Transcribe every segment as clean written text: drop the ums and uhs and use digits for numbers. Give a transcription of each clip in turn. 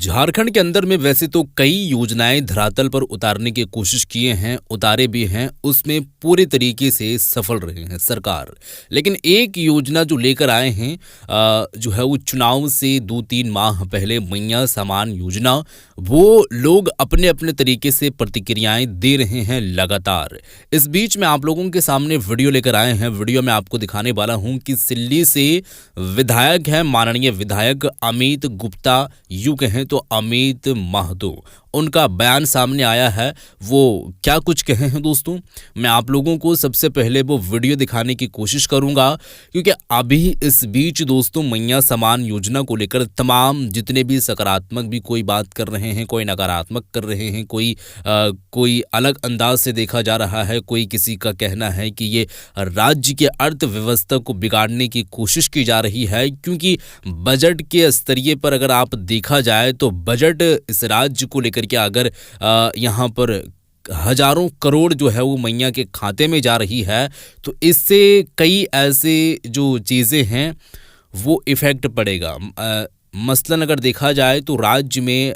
झारखंड के अंदर में वैसे तो कई योजनाएं धरातल पर उतारने की कोशिश किए हैं, उतारे भी हैं, उसमें पूरे तरीके से सफल रहे हैं सरकार। लेकिन एक योजना जो लेकर आए हैं जो है वो चुनाव से 2-3 माह पहले मैया सामान योजना, वो लोग अपने अपने तरीके से प्रतिक्रियाएं दे रहे हैं लगातार। इस बीच में आप लोगों के सामने वीडियो लेकर आए हैं। वीडियो में आपको दिखाने वाला हूं कि सिल्ली से विधायक हैं, माननीय विधायक अमित गुप्ता, यूं कहें तो अमित महतो, उनका बयान सामने आया है। वो क्या कुछ कहे हैं दोस्तों, मैं आप लोगों को सबसे पहले वो वीडियो दिखाने की कोशिश करूंगा, क्योंकि अभी इस बीच दोस्तों मैया समान योजना को लेकर तमाम जितने भी सकारात्मक भी कोई बात कर रहे हैं, कोई नकारात्मक कर रहे हैं, कोई अलग अंदाज से देखा जा रहा है। कोई किसी का कहना है कि ये राज्य के अर्थव्यवस्था को बिगाड़ने की कोशिश की जा रही है, क्योंकि बजट के स्तरीय पर अगर आप देखा जाए तो बजट इस राज्य को लेकर के अगर यहाँ पर हजारों करोड़ जो है वो मैया के खाते में जा रही है, तो इससे कई ऐसे जो चीज़ें हैं वो इफ़ेक्ट पड़ेगा। मसलन अगर देखा जाए तो राज्य में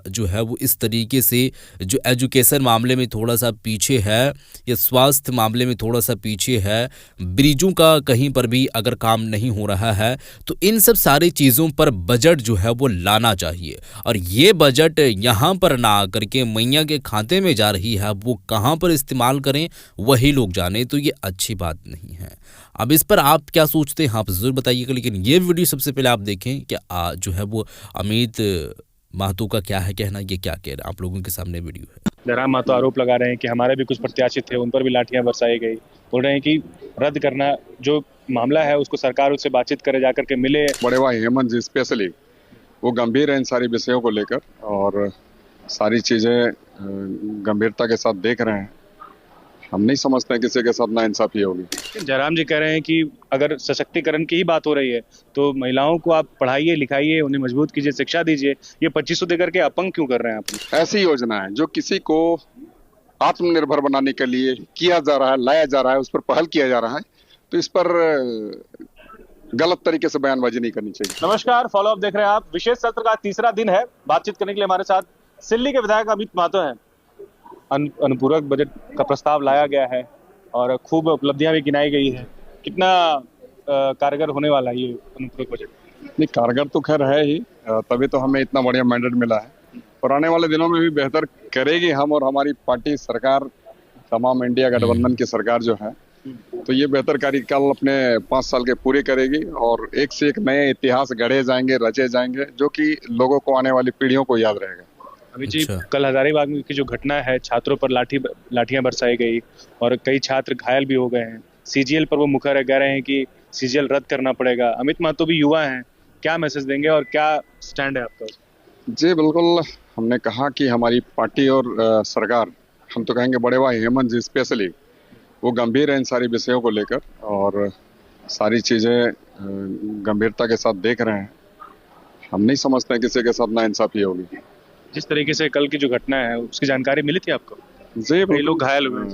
जो है वो इस तरीके से जो एजुकेशन मामले में थोड़ा सा पीछे है या स्वास्थ्य मामले में थोड़ा सा पीछे है, ब्रिजों का कहीं पर भी अगर काम नहीं हो रहा है, तो इन सब सारी चीज़ों पर बजट जो है वो लाना चाहिए। और ये बजट यहाँ पर ना आकर के मैया के खाते में जा रही है, वो कहाँ पर इस्तेमाल करें वही लोग जाने, तो ये अच्छी बात नहीं है। अब इस पर आप क्या सोचते हैं आप ज़रूर बताइएगा, लेकिन ये वीडियो सबसे पहले आप देखें कि जो है वो अमित महतो का क्या है कहना, ये क्या कह रहे हैं, आप लोगों के सामने वीडियो है। जयराम महतो आरोप लगा रहे हैं कि हमारे भी कुछ प्रत्याशी थे, उन पर भी लाठियां बरसाई गई। बोल रहे हैं कि रद्द करना जो मामला है उसको सरकार उससे बातचीत करे, जाकर के मिले। बड़े भाई हेमंत जी स्पेशली वो गंभीर है इन सारी विषयों को लेकर और सारी चीजें गंभीरता के साथ देख रहे हैं। हम नहीं समझते हैं किसी के साथ नाइंसाफी होगी। जयराम जी कह रहे हैं कि अगर सशक्तिकरण की ही बात हो रही है तो महिलाओं को आप पढ़ाइए लिखाइए, उन्हें मजबूत कीजिए, शिक्षा दीजिए। ये 2500 देकर के अपंग क्यों कर रहे हैं आप? ऐसी योजना है जो किसी को आत्मनिर्भर बनाने के लिए किया जा रहा है, लाया जा रहा है, उस पर पहल किया जा रहा है, तो इस पर गलत तरीके से बयानबाजी नहीं करनी चाहिए। नमस्कार, फॉलो अप देख रहे हैं आप। विशेष सत्र का तीसरा दिन है। बातचीत करने के लिए हमारे साथ सिल्ली के विधायक अमित महतो हैं। अनुपूरक बजट का प्रस्ताव लाया गया है और खूब उपलब्धियां भी गिनाई गई है। कितना कारगर होने वाला है ये अनुपूरक बजट? नहीं, कारगर तो खैर है ही, तभी तो हमें इतना बढ़िया मैंडेट मिला है और आने वाले दिनों में भी बेहतर करेगी हम और हमारी पार्टी सरकार, तमाम इंडिया गठबंधन की सरकार जो है, तो ये बेहतर कार्यकाल अपने 5 साल के पूरे करेगी और एक से एक नए इतिहास गढ़े जाएंगे, रचे जाएंगे, जो कि लोगों को, आने वाली पीढ़ियों को याद रहेगा। अभी जी कल हजारीबाग में की जो घटना है, छात्रों पर लाठियां बरसाई गई और कई छात्र घायल भी हो गए हैं। सीजीएल पर वो मुखर है, कह रहे हैं कि सीजीएल रद्द करना पड़ेगा। अमित महतो भी युवा हैं, क्या मैसेज देंगे और क्या स्टैंड है आपका? जी बिल्कुल, हमने कहा कि हमारी पार्टी और सरकार, हम तो कहेंगे बड़े भाई हेमंत जी स्पेशली वो गंभीर है इन सारी विषयों को लेकर और सारी चीजें गंभीरता के साथ देख रहे हैं। हम नहीं समझते हैं किसी के साथ नाइंसाफी होगी। जिस तरीके से कल की जो घटना है उसकी जानकारी मिली थी आपको? जी, कई लोग घायल हुए।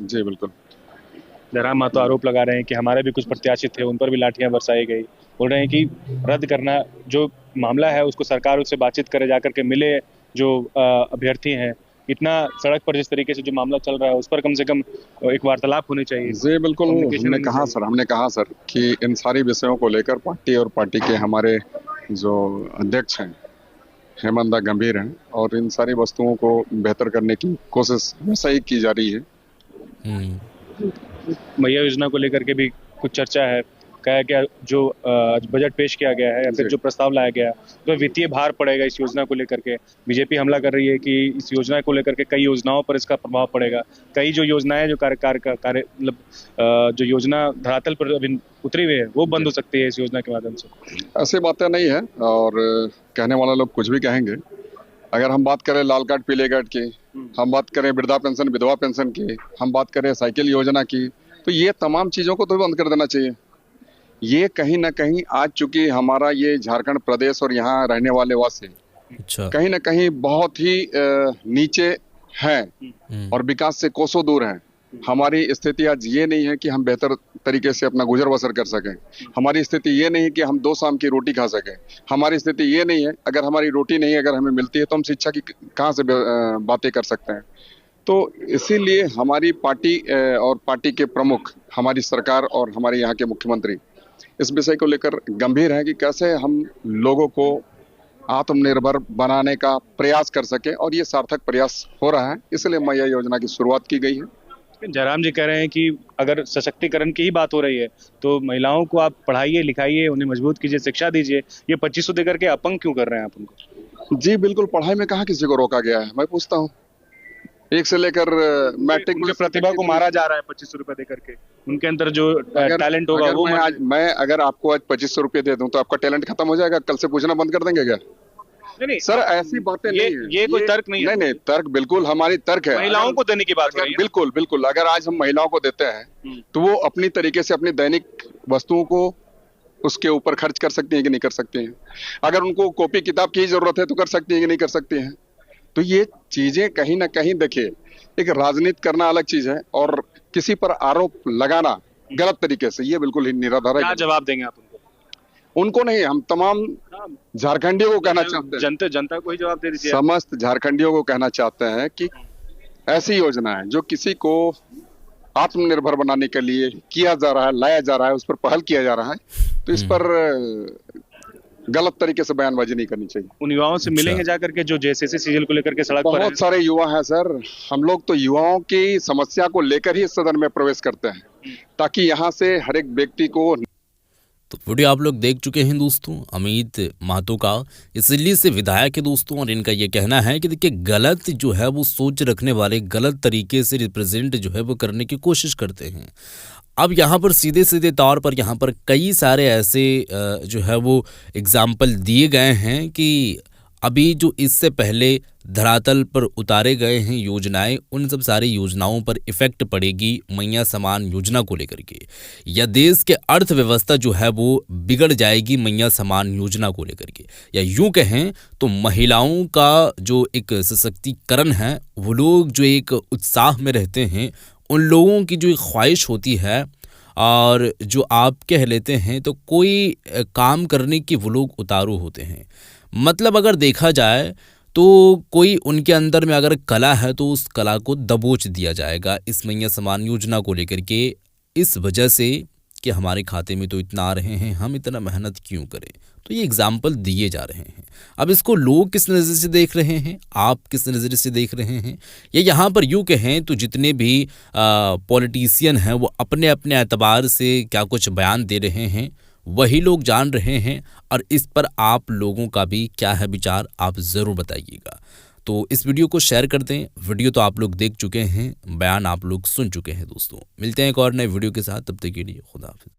जी बिल्कुल। जयराम महतो आरोप लगा रहे हैं कि हमारे भी कुछ प्रत्याशी थे, उन पर भी लाठियां बरसाई गई। बोल रहे हैं कि रद्द करना जो मामला है उसको सरकार उससे बातचीत करे, जाकर के मिले जो अभ्यर्थी हैं। इतना सड़क पर जिस तरीके से जो मामला चल रहा है उस पर कम से कम एक वार्तालाप होनी चाहिए। जी बिल्कुल, हमने कहा सर कि इन सारी विषयों को लेकर पार्टी और पार्टी के हमारे जो अध्यक्ष हैं हेमंत गंभीर हैं और इन सारी वस्तुओं को बेहतर करने की कोशिश हमेशा ही की जा रही है। मैया योजना को लेकर के भी कुछ चर्चा है, कहा क्या जो बजट पेश किया गया है या फिर जो प्रस्ताव लाया गया तो वित्तीय भार पड़ेगा इस योजना को लेकर के। बीजेपी हमला कर रही है कि इस योजना को लेकर के कई योजनाओं पर इसका प्रभाव पड़ेगा। कई जो योजनाएं जो कार्य मतलब जो योजना धरातल पर अभी उतरी हुई है वो बंद हो सकती है इस योजना के माध्यम से। ऐसी बातें नहीं है और कहने वाले लोग कुछ भी कहेंगे। अगर हम बात करें लाल कार्ड पीले कार्ड की, हम बात करें वृद्धा पेंशन विधवा पेंशन की, हम बात करें साइकिल योजना की, तो ये तमाम चीजों को तो बंद कर देना चाहिए। ये कहीं ना कहीं आज चूंकि हमारा ये झारखंड प्रदेश और यहाँ रहने वाले वासी कहीं ना कहीं बहुत ही नीचे हैं और विकास से कोसों दूर हैं, हमारी स्थिति आज ये नहीं है कि हम बेहतर तरीके से अपना गुजर बसर कर सकें। हमारी स्थिति ये नहीं है कि हम 2 शाम की रोटी खा सकें। हमारी स्थिति ये नहीं है, अगर हमारी रोटी नहीं अगर हमें मिलती है तो हम शिक्षा की कहाँ से बातें कर सकते हैं। तो इसीलिए हमारी पार्टी और पार्टी के प्रमुख, हमारी सरकार और हमारे यहाँ के मुख्यमंत्री इस विषय को लेकर गंभीर है कि कैसे हम लोगों को आत्मनिर्भर बनाने का प्रयास कर सके, और ये सार्थक प्रयास हो रहा है। इसलिए मैया योजना की शुरुआत की गई है। जयराम जी कह रहे हैं कि अगर सशक्तिकरण की ही बात हो रही है तो महिलाओं को आप पढ़ाइए लिखाइए, उन्हें मजबूत कीजिए, शिक्षा दीजिए। ये 2500 देकर के अपंग क्यों कर रहे हैं आप उनको? जी बिल्कुल, पढ़ाई में कहाँ किसी को रोका गया है। मैं पूछता हूँ, 1 से लेकर मैट्रिक उनके प्रतिभा को मारा जा रहा है 2500 रुपए देकर के। उनके अंदर जो टैलेंट होगा वो मैं अगर आपको आज 2500 रुपए दे दूं तो आपका टैलेंट खत्म हो जाएगा, कल से पूछना बंद कर देंगे क्या? नहीं सर ऐसी बातें नहीं है। ये कोई तर्क नहीं है। नहीं, तर्क बिल्कुल हमारी तर्क है। महिलाओं को देने की बात हो रही है। बिल्कुल बिल्कुल, अगर आज हम महिलाओं को देते हैं तो वो अपनी तरीके से अपनी दैनिक वस्तुओं को उसके ऊपर खर्च कर सकती हैं कि नहीं कर सकती हैं। अगर उनको कॉपी किताब की जरूरत है तो कर सकती हैं कि नहीं कर सकती हैं। तो ये चीजें कहीं ना कहीं, देखिए, एक राजनीति करना अलग चीज है और किसी पर आरोप लगाना गलत तरीके से, ये बिल्कुल ही निराधार है। क्या जवाब देंगे आप उनको? उनको नहीं, हम तमाम झारखंडियों को कहना चाहते हैं, जनता को ही जवाब दे दीजिए। समस्त झारखंडियों को कहना चाहते हैं कि ऐसी योजना है जो किसी को आत्मनिर्भर बनाने के लिए किया जा रहा है, लाया जा रहा है, उस पर पहल किया जा रहा है, तो इस पर गलत तरीके से बयानबाजी नहीं करनी चाहिए। उन युवाओं से मिलेंगे जाकर के जो जेएसएससी सीजीएल को लेकर के सड़क पर हैं? बहुत सारे युवा हैं सर। हम लोग तो युवाओं की समस्या को लेकर ही सदन में प्रवेश करते हैं, ताकि यहाँ से हर एक व्यक्ति को। तो वीडियो आप लोग देख चुके हैं दोस्तों, अमित महतो का, इस दिल्ली से विधायक है दोस्तों, और इनका ये कहना है कि देखिए गलत जो है वो सोच रखने वाले गलत तरीके से रिप्रेजेंट जो है वो करने की कोशिश करते हैं। अब यहाँ पर सीधे सीधे तौर पर यहाँ पर कई सारे ऐसे जो है वो एग्जाम्पल दिए गए हैं कि अभी जो इससे पहले धरातल पर उतारे गए हैं योजनाएं, उन सब सारी योजनाओं पर इफेक्ट पड़ेगी मैया समान योजना को लेकर के, या देश के अर्थव्यवस्था जो है वो बिगड़ जाएगी मैया समान योजना को लेकर के, या यूं कहें तो महिलाओं का जो एक सशक्तिकरण है, वो लोग जो एक उत्साह में रहते हैं, उन लोगों की जो एक ख्वाहिश होती है, और जो आप कह लेते हैं तो कोई काम करने की वो लोग उतारू होते हैं। मतलब अगर देखा जाए तो कोई उनके अंदर में अगर कला है तो उस कला को दबोच दिया जाएगा इस मैया समान योजना को लेकर के, इस वजह से कि हमारे खाते में तो इतना आ रहे हैं, हम इतना मेहनत क्यों करें। तो ये एग्जाम्पल दिए जा रहे हैं। अब इसको लोग किस नज़र से देख रहे हैं, आप किस नज़र से देख रहे हैं, या यहाँ पर यूँ कहें तो जितने भी पॉलिटिशियन हैं वो अपने अपने एतबार से क्या कुछ बयान दे रहे हैं, वही लोग जान रहे हैं। और इस पर आप लोगों का भी क्या है विचार, आप ज़रूर बताइएगा। तो इस वीडियो को शेयर कर दें। वीडियो तो आप लोग देख चुके हैं, बयान आप लोग सुन चुके हैं दोस्तों। मिलते हैं एक और नए वीडियो के साथ, तब तक के लिए खुदा हाफिज़।